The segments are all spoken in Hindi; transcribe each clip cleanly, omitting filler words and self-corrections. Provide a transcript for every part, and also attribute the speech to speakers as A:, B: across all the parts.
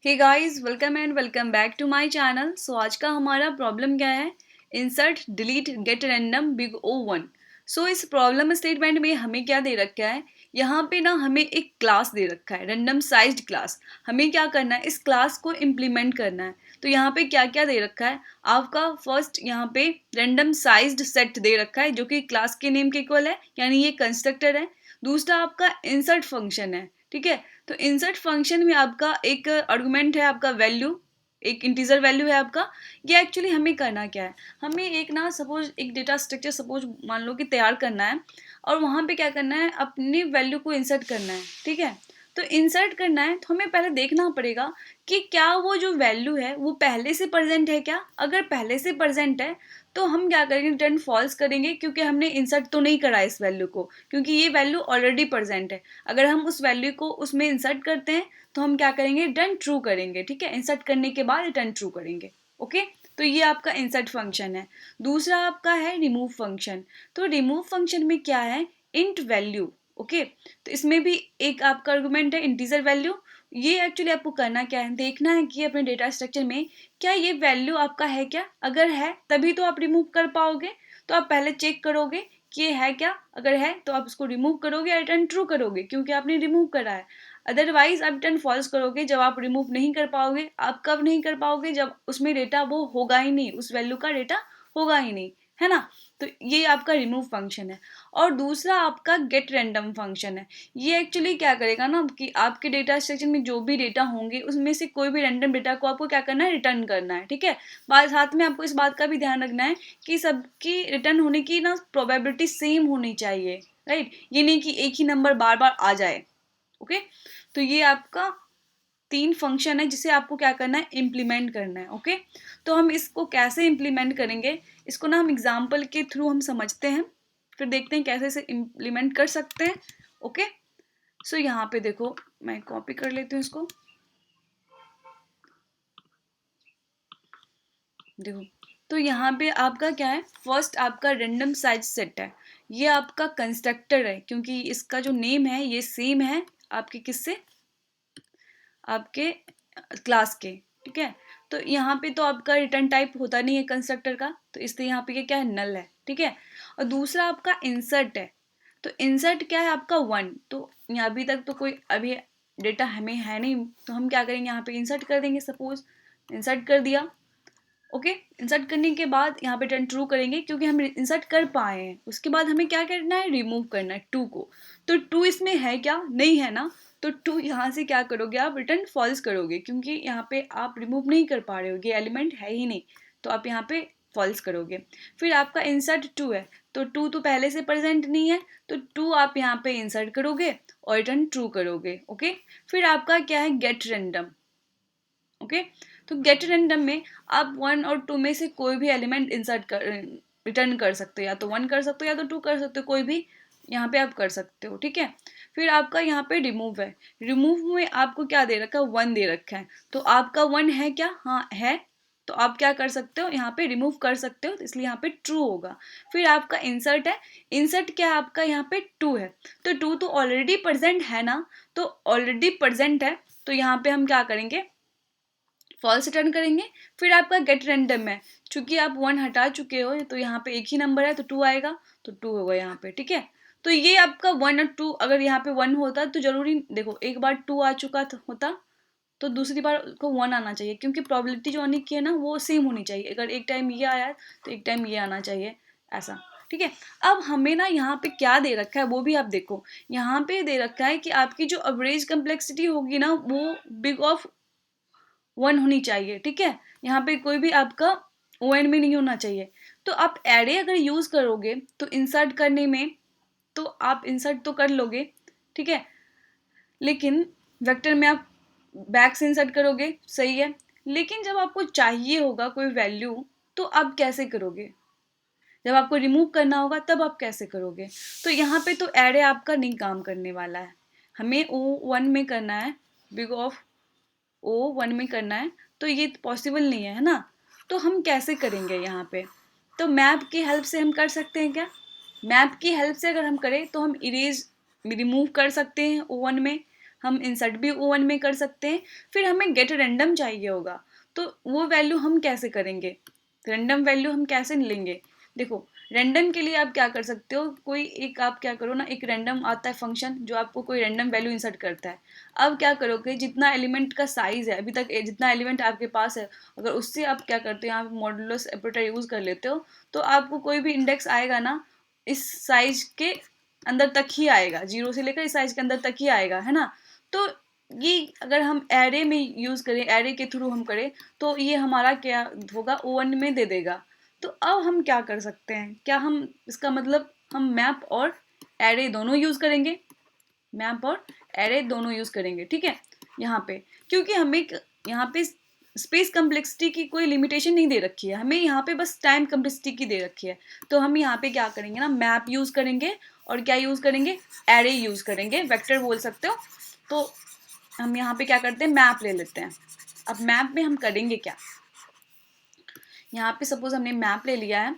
A: Hey guys, welcome and welcome back to my channel. So आज का हमारा प्रॉब्लम क्या है? Insert delete get random big O one. So इस प्रॉब्लम स्टेटमेंट में हमें क्या दे रखा है? यहाँ पे ना हमें एक क्लास दे रखा है, रैंडम साइज्ड क्लास। हमें क्या करना है? इस क्लास को इम्प्लीमेंट करना है। तो यहाँ पे क्या क्या दे रखा है आपका? फर्स्ट यहाँ पे रैंडम साइज्ड सेट दे रखा है जो कि क्लास के नेम के इक्वल है, यानी ये कंस्ट्रक्टर है। दूसरा आपका इंसर्ट फंक्शन है, ठीक है। तो इंसर्ट फंक्शन में आपका एक आर्गुमेंट है, आपका वैल्यू, एक इंटीजर वैल्यू है आपका। ये एक्चुअली हमें करना क्या है? हमें एक ना सपोज एक डेटा स्ट्रक्चर सपोज मान लो कि तैयार करना है, और वहाँ पे क्या करना है? अपनी वैल्यू को इंसर्ट करना है, ठीक है। तो इंसर्ट करना है तो हमें पहले देखना पड़ेगा कि क्या वो जो वैल्यू है वो पहले से प्रेजेंट है क्या। अगर पहले से प्रेजेंट है तो हम क्या करेंगे? रिटर्न फॉल्स करेंगे, क्योंकि हमने इंसर्ट तो नहीं करा इस वैल्यू को, क्योंकि ये वैल्यू ऑलरेडी प्रेजेंट है। अगर हम उस वैल्यू को उसमें इंसर्ट करते हैं तो हम क्या करेंगे? रिटर्न ट्रू करेंगे, ठीक है। इंसर्ट करने के बाद रिटर्न ट्रू करेंगे, ओके। तो ये आपका इंसर्ट फंक्शन है। दूसरा आपका है रिमूव फंक्शन। तो रिमूव फंक्शन में क्या है? Int value, okay. तो इसमें भी एक आपका आर्गुमेंट है इंटीजर वैल्यू। ये एक्चुअली आपको करना क्या है? देखना है कि अपने डेटा स्ट्रक्चर में क्या ये वैल्यू आपका है क्या। अगर है तभी तो आप रिमूव कर पाओगे। तो आप पहले चेक करोगे कि ये है क्या। अगर है तो आप उसको रिमूव करोगे या रिटर्न ट्रू करोगे, क्योंकि आपने रिमूव करा है। अदरवाइज आप रिटर्न फॉल्स करोगे जब आप रिमूव नहीं कर पाओगे। आप कब नहीं कर पाओगे? जब उसमें डेटा वो होगा ही नहीं, उस वैल्यू का डेटा होगा ही नहीं, है ना। तो ये आपका रिमूव फंक्शन है। और दूसरा आपका गेट रैंडम फंक्शन है। ये एक्चुअली क्या करेगा ना कि आपके डेटा स्ट्रक्चर में जो भी डेटा होंगे उसमें से कोई भी रैंडम डेटा को आपको क्या करना है? रिटर्न करना है, ठीक है। बात साथ में आपको इस बात का भी ध्यान रखना है कि सबकी रिटर्न होने की ना प्रोबेबिलिटी सेम होनी चाहिए, राइट। ये नहीं कि एक ही नंबर बार बार आ जाए, ओके। तो ये आपका 3 फंक्शन है जिसे आपको क्या करना है? इम्प्लीमेंट करना है, ओके। तो हम इसको कैसे इम्प्लीमेंट करेंगे, इसको ना हम एग्जाम्पल के थ्रू हम समझते हैं, फिर देखते हैं कैसे इसे इम्प्लीमेंट कर सकते हैं, ओके। सो यहाँ पे देखो, मैं कॉपी कर लेती हूँ इसको। देखो, तो यहाँ पे आपका क्या है? फर्स्ट आपका रैंडम साइज सेट है। ये आपका कंस्ट्रक्टर है, क्योंकि इसका जो नेम है ये सेम है आपके किससे? आपके क्लास के, ठीक है। तो यहाँ पे तो आपका रिटर्न टाइप होता नहीं है कंस्ट्रक्टर का, तो इसलिए यहाँ पे ये क्या है? नल है, ठीक है। और दूसरा आपका इंसर्ट है। तो इंसर्ट क्या है आपका? वन। तो यहाँ अभी तक तो कोई अभी डेटा हमें है नहीं, तो हम क्या करेंगे? यहाँ पे इंसर्ट कर देंगे। सपोज इंसर्ट कर दिया, ओके। इंसर्ट करने के बाद यहाँ पे रिटर्न ट्रू करेंगे, क्योंकि हम इंसर्ट कर पाए हैं। उसके बाद हमें क्या करना है? रिमूव करना है टू को। तो टू इसमें है क्या? नहीं है ना। तो टू यहाँ से क्या करोगे? आप रिटर्न फॉल्स करोगे, क्योंकि यहाँ पे आप रिमूव नहीं कर पा रहे हो, ये एलिमेंट है ही नहीं। तो आप यहाँ पे फॉल्स करोगे। फिर आपका इंसर्ट टू है, तो टू तो पहले से प्रेजेंट नहीं है, तो टू आप यहाँ पे इंसर्ट करोगे और रिटर्न ट्रू करोगे, ओके। फिर आपका क्या है? Gate random, okay. तो गेट रैंडम में आप वन और टू में से कोई भी एलिमेंट इंसर्ट कर रिटर्न कर सकते हो, या तो वन कर सकते हो या तो टू कर सकते हो, कोई भी यहाँ पे आप कर सकते हो, ठीक है। फिर आपका यहाँ पे रिमूव है। रिमूव में आपको क्या दे रखा है? वन दे रखा है। तो आपका वन है क्या? हाँ है। तो आप क्या कर सकते हो? यहाँ पे रिमूव कर सकते हो, तो इसलिए यहाँ पे ट्रू होगा। फिर आपका इंसर्ट है। इंसर्ट क्या है आपका? यहाँ पे टू है। तो टू तो ऑलरेडी प्रेजेंट है ना, तो ऑलरेडी प्रेजेंट है, तो यहाँ पे हम क्या करेंगे? फॉल्स रिटर्न करेंगे। फिर आपका गेट रैंडम है। चूंकि आप वन हटा चुके हो तो यहाँ पे एक ही नंबर है, तो टू आएगा, तो टू होगा यहाँ पे, ठीक है। तो ये आपका वन और टू, अगर यहाँ पे वन होता तो जरूरी, देखो एक बार टू आ चुका होता तो दूसरी बार को वन आना चाहिए, क्योंकि प्रोबेबिलिटी जो आने की है ना वो सेम होनी चाहिए। अगर एक टाइम ये आया है तो एक टाइम ये आना चाहिए, ऐसा, ठीक है। अब हमें ना यहाँ पे क्या दे रखा है वो भी आप देखो। यहाँ पे दे रखा है कि आपकी जो एवरेज कम्प्लेक्सिटी होगी ना वो बिग ऑफ वन होनी चाहिए, ठीक है। यहाँ पे कोई भी आपका ओ एन में नहीं होना चाहिए। तो आप एरे अगर यूज करोगे तो इंसर्ट करने में, तो आप इंसर्ट तो कर लोगे, ठीक है। लेकिन वेक्टर में आप बैक से इंसर्ट करोगे, सही है। लेकिन जब आपको चाहिए होगा कोई वैल्यू, तो आप कैसे करोगे? जब आपको रिमूव करना होगा तब आप कैसे करोगे? तो यहाँ पे तो एरे आपका नहीं काम करने वाला है। हमें ओ वन में करना है, बिग ऑफ ओ वन में करना है, तो ये पॉसिबल नहीं है ना। तो हम कैसे करेंगे यहाँ पे? तो मैप की हेल्प से हम कर सकते हैं क्या? मैप की हेल्प से अगर हम करें तो हम इरेज रिमूव कर सकते हैं ओ वन में। हम इंसर्ट भी O1 में कर सकते हैं। फिर हमें गेट रैंडम चाहिए होगा, तो वो वैल्यू हम कैसे करेंगे, रैंडम वैल्यू हम कैसे लेंगे। देखो रैंडम के लिए आप क्या कर सकते हो, कोई एक आप क्या करो ना, एक रैंडम आता है फंक्शन जो आपको कोई रैंडम वैल्यू इंसर्ट करता है। अब क्या करोगे, जितना एलिमेंट का साइज है अभी तक, जितना एलिमेंट आपके पास है, अगर उससे आप क्या करते हो यहाँ पे मॉडुलस ऑपरेटर यूज कर लेते हो, तो आपको कोई भी इंडेक्स आएगा ना इस साइज के अंदर तक ही आएगा, 0 से लेकर इस साइज के अंदर तक ही आएगा, है ना। तो ये अगर हम एरे में यूज करें, एरे के थ्रू हम करें, तो ये हमारा क्या होगा, O1 में दे देगा। तो अब हम क्या कर सकते हैं, क्या हम इसका मतलब हम मैप और एरे दोनों यूज करेंगे, मैप और एरे दोनों यूज करेंगे, ठीक है। यहाँ पे क्योंकि हमें यहाँ पे स्पेस कम्प्लेक्सिटी की कोई लिमिटेशन नहीं दे रखी है, हमें यहाँ पे बस टाइम कम्प्लेक्सिटी की दे रखी है। तो हम यहाँ पे क्या करेंगे ना, मैप यूज करेंगे और क्या यूज करेंगे, एरे यूज करेंगे, वेक्टर बोल सकते हो। तो हम यहाँ पे क्या करते हैं, मैप ले लेते हैं। अब मैप में हम करेंगे क्या, यहाँ पे सपोज हमने मैप ले लिया है,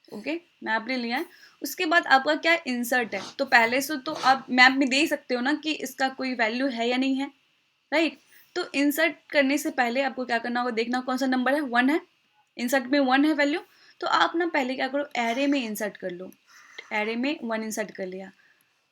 A: ओके मैप ले लिया है। उसके बाद आपका क्या इंसर्ट है, तो पहले से तो आप मैप में दे सकते हो ना कि इसका कोई वैल्यू है या नहीं है, राइट। तो इंसर्ट करने से पहले आपको क्या करना होगा, देखना कौन सा नंबर है, 1 है, इंसर्ट में 1 है वैल्यू। तो आप ना पहले क्या करो, एरे में इंसर्ट कर लो, एरे में 1 इंसर्ट कर लिया,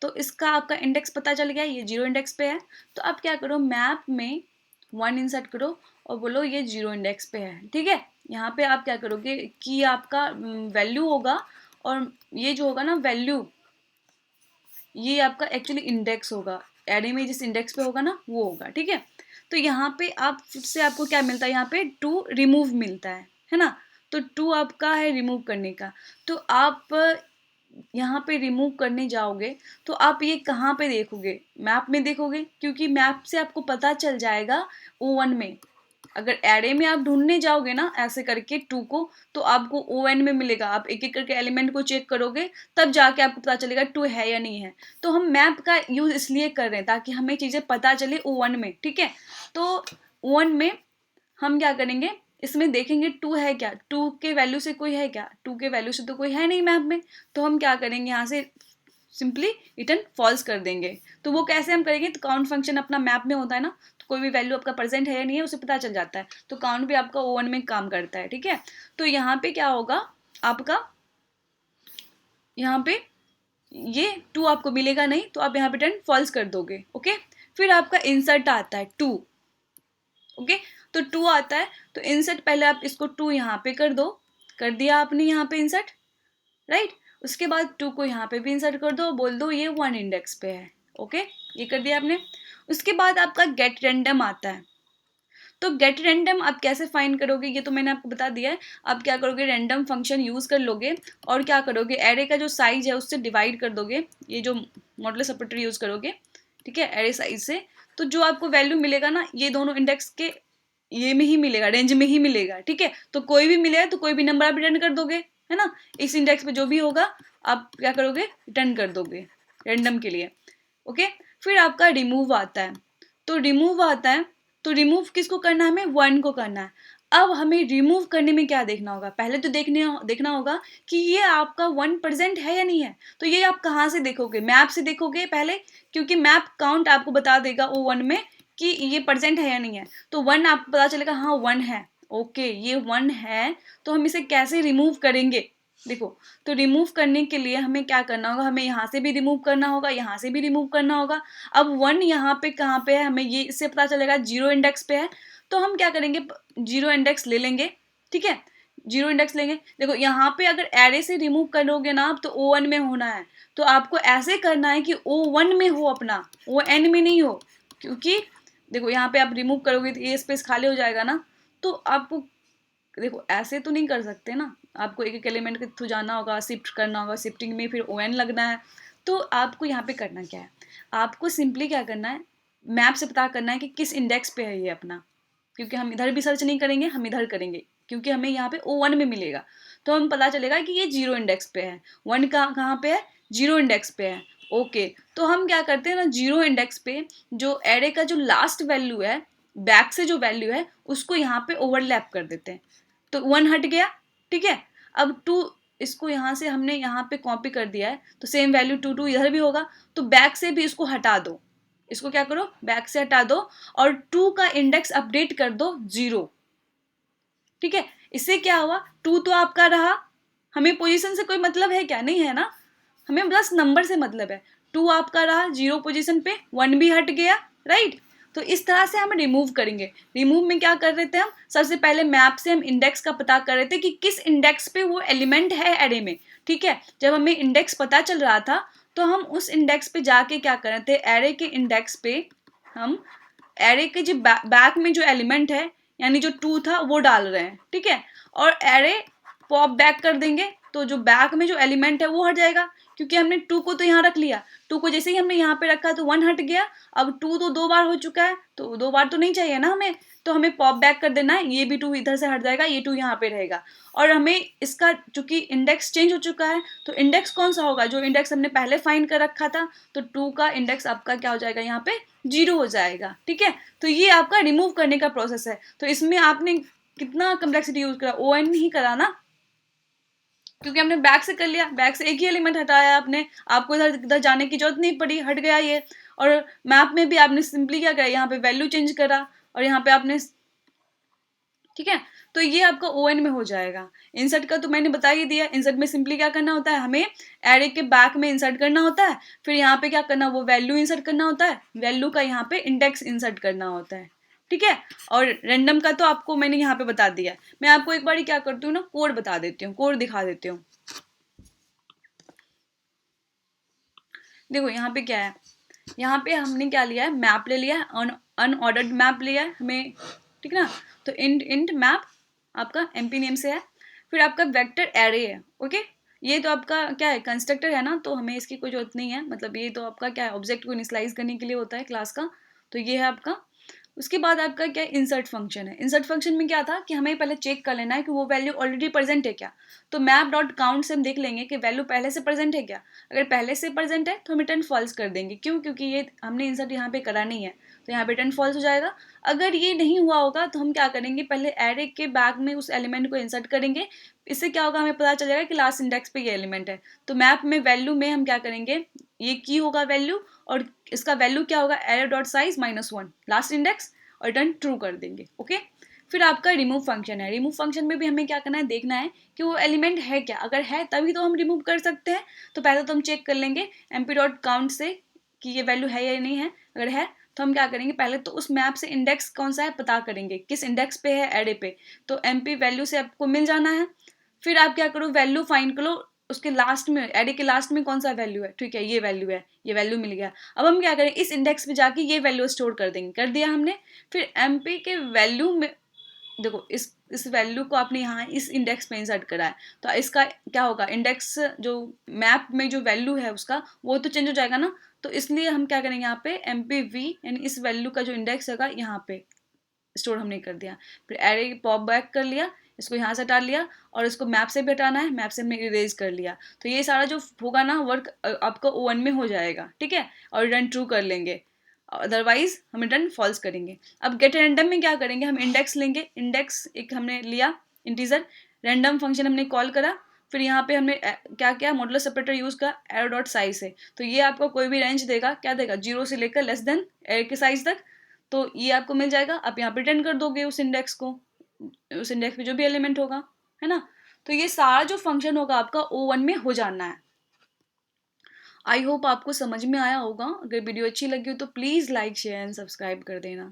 A: तो इसका आपका इंडेक्स पता चल गया, ये 0 इंडेक्स पे है। तो आप क्या करो, मैप में 1 इंसर्ट करो और बोलो ये 0 इंडेक्स पे है, ठीक है। यहाँ पे आप क्या करोगे कि आपका वैल्यू होगा, और ये जो होगा ना वैल्यू, ये आपका एक्चुअली इंडेक्स होगा, एरे में जिस इंडेक्स पे होगा ना वो होगा, ठीक है। तो यहाँ पे आप से आपको क्या मिलता है, यहाँ पे 2 रिमूव मिलता है ना। तो 2 आपका है रिमूव करने का। तो आप यहाँ पे रिमूव करने जाओगे तो आप ये कहाँ पे देखोगे, मैप में देखोगे, क्योंकि मैप से आपको पता चल जाएगा O1 में। अगर एरे में आप ढूंढने जाओगे ना ऐसे करके 2 को, तो आपको O1 में मिलेगा, आप एक एक करके एलिमेंट को चेक करोगे, तब जाके आपको पता चलेगा 2 है या नहीं है। तो हम मैप का यूज इसलिए कर रहे हैं ताकि हमें चीजें पता चले O1 में, ठीक है। तो O1 में हम क्या करेंगे, इसमें देखेंगे 2 है क्या, 2 के वैल्यू से कोई है क्या, 2 के वैल्यू से तो कोई है नहीं मैप में। तो हम क्या करेंगे, यहाँ से सिंपली रिटर्न फॉल्स कर देंगे। तो वो कैसे हम करेंगे, तो काउंट फंक्शन अपना मैप में होता है ना, तो कोई भी वैल्यू आपका प्रेजेंट है या नहीं है उसे पता चल जाता है, तो काउंट भी आपका O1 में काम करता है, ठीक है। तो यहाँ पे क्या होगा आपका, यहाँ पे ये 2 आपको मिलेगा नहीं, तो आप यहाँ पे रिटर्न फॉल्स कर दोगे, ओके। फिर आपका इंसर्ट आता है 2, ओके। तो 2 आता है, तो इंसर्ट पहले आप इसको 2 यहाँ पे कर दो, कर दिया आपने यहाँ पे इंसर्ट, राइट। उसके बाद 2 को यहाँ पे भी इंसर्ट कर दो, बोल दो ये 1 इंडेक्स पे है, ओके, ये कर दिया आपने। उसके बाद आपका गेट रैंडम आता है। तो गेट रैंडम आप कैसे फाइंड करोगे, ये तो मैंने आपको बता दिया है। आप क्या करोगे, रैंडम फंक्शन यूज कर लोगे और क्या करोगे, एरे का जो साइज है उससे डिवाइड कर दोगे, ये जो मॉडुलस ऑपरेटर यूज करोगे, ठीक है, एरे साइज से। तो जो आपको वैल्यू मिलेगा ना, ये दोनों इंडेक्स के ये में ही मिलेगा, रेंज में ही मिलेगा, ठीक है। तो कोई भी मिलेगा तो कोई भी नंबर आप रिटर्न कर दोगे, है ना। इस इंडेक्स पे जो भी होगा आप क्या करोगे, रिटर्न कर दोगे रैंडम के लिए, ओके। फिर आपका रिमूव आता है। तो रिमूव आता है, तो रिमूव किसको करना है, हमें 1 को करना है। अब हमें रिमूव करने में क्या देखना होगा, पहले तो देखना होगा कि ये आपका 1 प्रेजेंट है या नहीं है। तो ये आप कहाँ से देखोगे, मैप से देखोगे पहले, क्योंकि मैप काउंट आपको बता देगा O1 में कि ये प्रेजेंट है या नहीं है। तो 1 आपको पता चलेगा, हाँ 1 है, ओके ये 1 है। तो हम इसे कैसे रिमूव करेंगे, देखो। तो रिमूव करने के लिए हमें क्या करना होगा, हमें यहाँ से भी रिमूव करना होगा, यहाँ से भी रिमूव करना होगा। अब 1 यहाँ पे कहाँ पे है, हमें ये इससे पता चलेगा 0 इंडेक्स पे है। तो हम क्या करेंगे, 0 इंडेक्स ले लेंगे, ठीक है, 0 इंडेक्स लेंगे। देखो यहाँ पे अगर एरे से रिमूव करोगे ना आप, तो O1 में होना है। तो आपको ऐसे करना है कि O1 में हो अपना, ON में नहीं हो। क्योंकि देखो यहाँ पे आप रिमूव करोगे तो ये स्पेस खाली हो जाएगा ना। तो आपको देखो ऐसे तो नहीं कर सकते ना, आपको एक एक एलिमेंट के थ्रू जाना होगा, शिफ्ट करना होगा, शिफ्टिंग में फिर ON लगना है। तो आपको यहाँ पे करना क्या है, आपको सिंपली क्या करना है, मैप से पता करना है कि किस इंडेक्स पे है ये अपना। क्योंकि हम इधर भी सर्च नहीं करेंगे, हम इधर करेंगे, क्योंकि हमें यहाँ पे O1 में मिलेगा। तो हम पता चलेगा कि ये 0 इंडेक्स पे है, 1 कहाँ पे है, 0 इंडेक्स पे है, ओके। तो हम क्या करते हैं ना, 0 इंडेक्स पे जो एरे का जो लास्ट वैल्यू है, बैक से जो वैल्यू है उसको यहाँ पे ओवरलैप कर देते हैं। तो 1 हट गया, ठीक है। अब 2 इसको यहाँ से हमने यहाँ पे कॉपी कर दिया है, तो सेम वैल्यू 2 इधर भी होगा, तो बैक से भी इसको हटा दो, इसको क्या करो, बैक से हटा दो और 2 का इंडेक्स अपडेट कर दो 0। ठीक है, इससे क्या हुआ, 2 तो आपका रहा, हमें पोजीशन से कोई मतलब है क्या, नहीं है ना, हमें बस नंबर से मतलब है। 2 आपका रहा 0 पोजीशन पे, 1 भी हट गया, राइट। तो इस तरह से हम रिमूव करेंगे। रिमूव में क्या कर रहे थे हम, सबसे पहले मैप से हम इंडेक्स का पता कर रहे थे कि किस इंडेक्स पे वो एलिमेंट है एरे में। ठीक है, जब हमें इंडेक्स पता चल रहा था तो हम उस इंडेक्स पे जाके क्या कर रहे थे, एरे के इंडेक्स पे हम एरे के जो बैक में जो एलिमेंट है यानी जो 2 था वो डाल रहे हैं। ठीक है, और एरे पॉप बैक कर देंगे तो जो बैक में जो एलिमेंट है वो हट जाएगा, क्योंकि हमने 2 को तो यहाँ रख लिया, 2 को जैसे ही हमने यहाँ पे रखा तो 1 हट गया। अब 2 तो 2 बार हो चुका है, तो 2 बार तो नहीं चाहिए ना हमें, तो हमें पॉप बैक कर देना है, ये भी 2 इधर से हट जाएगा, ये 2 यहाँ पे रहेगा। और हमें इसका चूंकि इंडेक्स चेंज हो चुका है, तो इंडेक्स कौन सा होगा, जो इंडेक्स हमने पहले फाइंड कर रखा था, तो 2 का इंडेक्स आपका क्या हो जाएगा, यहाँ पे 0 हो जाएगा। ठीक है, तो ये आपका रिमूव करने का प्रोसेस है। तो इसमें आपने कितना कम्प्लेक्सिटी यूज करा, ON ही करा ना, क्योंकि हमने बैक से कर लिया, बैक से एक ही एलिमेंट हटाया आपने, आपको इधर इधर जाने की जरूरत नहीं पड़ी, हट गया ये। और मैप में भी आपने सिंपली क्या करा, यहाँ पे वैल्यू चेंज करा और यहाँ पे आपने, ठीक है, तो ये आपका ON में हो जाएगा। इंसर्ट का तो मैंने बता ही दिया, इंसर्ट में सिंपली क्या करना होता है, हमें एरे के बैक में इंसर्ट करना होता है, फिर यहाँ पे क्या करना, वो वैल्यू इंसर्ट करना होता है, वैल्यू का यहाँ पे इंडेक्स इंसर्ट करना होता है। ठीक है, और रैंडम का तो आपको मैंने यहाँ पे बता दिया। मैं आपको एक बार क्या करती हूँ ना, कोड बता देती हूँ, कोड दिखा देती हूँ। देखो यहाँ पे क्या है, यहाँ पे हमने क्या लिया है, मैप ले लिया है, अनऑर्डर्ड मैप लिया है हमें, ठीक ना। तो इंट इंट मैप आपका MP नेम से है, फिर आपका वेक्टर एरे है। ओके, ये तो आपका क्या है, कंस्ट्रक्टर है ना, तो हमें इसकी कोई जरूरत नहीं है, मतलब ये तो आपका क्या है, ऑब्जेक्ट को इनिशियलाइज करने के लिए होता है क्लास का। तो ये है आपका। उसके बाद आपका क्या इंसर्ट फंक्शन है। इंसर्ट फंक्शन में क्या था कि हमें पहले चेक कर लेना है कि वो वैल्यू ऑलरेडी प्रेजेंट है क्या। तो मैप डॉट काउंट से हम देख लेंगे कि वैल्यू पहले से प्रेजेंट है क्या। अगर पहले से प्रेजेंट है तो हम रिटर्न फॉल्स कर देंगे, क्यों, क्योंकि ये हमने इंसर्ट यहाँ पे करा नहीं है, तो यहाँ पे रिटर्न फॉल्स हो जाएगा। अगर ये नहीं हुआ होगा तो हम क्या करेंगे, पहले एरे के बैक में उस एलिमेंट को इंसर्ट करेंगे। इससे क्या होगा, हमें पता चलेगा कि लास्ट इंडेक्स पे ये एलिमेंट है। तो मैप में वैल्यू में हम क्या करेंगे, ये की होगा वैल्यू, और इसका वैल्यू क्या होगा, array dot size -1 last index, और रिटर्न ट्रू कर देंगे। ओके, फिर आपका रिमूव फंक्शन है। रिमूव फंक्शन में भी हमें क्या करना है, देखना है कि वो एलिमेंट है क्या, अगर है तभी तो हम रिमूव कर सकते हैं। तो पहले तो हम चेक कर लेंगे MP डॉट काउंट से कि ये वैल्यू है या नहीं है। अगर है तो हम क्या करेंगे, पहले तो उस मैप से इंडेक्स कौन सा है पता करेंगे, किस इंडेक्स पे है एरे पे, तो MP वैल्यू से आपको मिल जाना है। फिर आप क्या करो, वैल्यू फाइंड करो उसके लास्ट में, एरे के लास्ट में कौन सा वैल्यू है। ठीक है, ये वैल्यू है, ये वैल्यू मिल गया। अब हम क्या करें, इस इंडेक्स पे जाके ये वैल्यू स्टोर कर देंगे, कर दिया हमने। फिर MP के वैल्यू में देखो, इस वैल्यू को आपने यहाँ इस इंडेक्स पे इंसर्ट करा है, तो इसका क्या होगा, इंडेक्स जो मैप में जो वैल्यू है उसका वो तो चेंज हो जाएगा ना। तो इसलिए हम क्या करेंगे, यहाँ पे MPV यानी इस वैल्यू का जो इंडेक्स होगा यहाँ पे स्टोर हमने कर दिया। फिर एरे पॉप बैक कर लिया, इसको यहाँ से हटा लिया, और इसको मैप से भी हटाना है, मैप से हमने इरेज कर लिया। तो ये सारा जो होगा ना वर्क आपका ON में हो जाएगा। ठीक है, और रिटर्न ट्रू कर लेंगे, अदरवाइज हम रिटर्न फॉल्स करेंगे। अब गेट रैंडम में क्या करेंगे, हम इंडेक्स लेंगे, इंडेक्स एक हमने लिया इंटीजर, रैंडम फंक्शन हमने कॉल करा, फिर यहाँ पे हमने क्या किया, मॉडुलर सेपरेटर यूज का एरो डॉट साइज है। तो ये आपको कोई भी रेंज देगा, क्या देगा, 0 से लेकर लेस देन एरो के साइज तक। तो ये आपको मिल जाएगा, आप यहाँ पे रिटर्न कर दोगे उस इंडेक्स को, उस इंडेक्स पे जो भी एलिमेंट होगा, है ना। तो ये सारा जो फंक्शन होगा आपका O1 में हो जाना है। आई होप आपको समझ में आया होगा। अगर वीडियो अच्छी लगी हो तो please like share and subscribe कर देना।